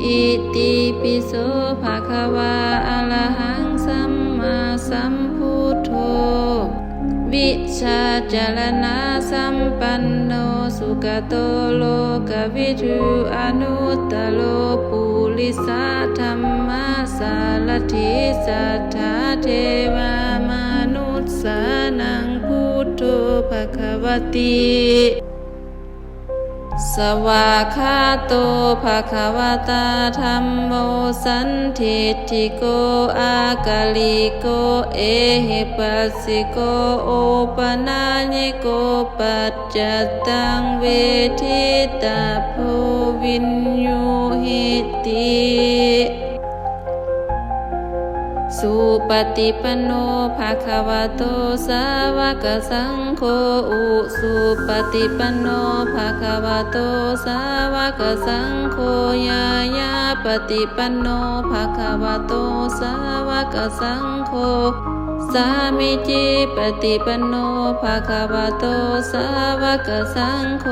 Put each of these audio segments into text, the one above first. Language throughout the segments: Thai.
อิติปิโสภะคะวาอะระหังสัมมาสัมพุทโธวิชาจารณะสัมปันโนสุขโตโลกวิทูอนุตตโลปุริสธัมมาสารถิสัทธาเทวามนุสสานังพุทโธภควติสวากขาโตภควตาธัมโมสันทิฏฐิโกอากาลิโกเอหิปัสสิโกโอปนาญิโกปัจจตังเวทิตาโพวินยูหิติสุปฏิปันโนภะคะวะโตสาวกสังโฆอุสุปฏิปันโนภะคะวะโตสาวกสังโฆยายาปฏิปันโนภะคะวะโตสาวกสังโฆสามิจิปฏิปันโนภะคะวะโตสาวกสังโฆ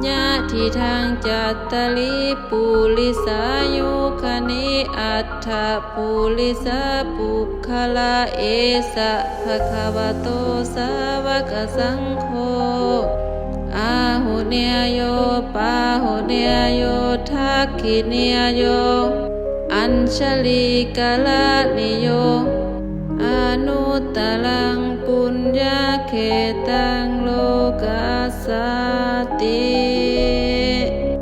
ญาทิทางจัตตลิปุริสายุคณิอัตถปุริสาปุคคละเอสะภะคะวะโตสาวกสังโฆอาหุเนยโยปาหุเนยโยทักขิเนยโยอัญชลีกาลนิโยอนุตตรังปุญญาเขตังโลกัสสติ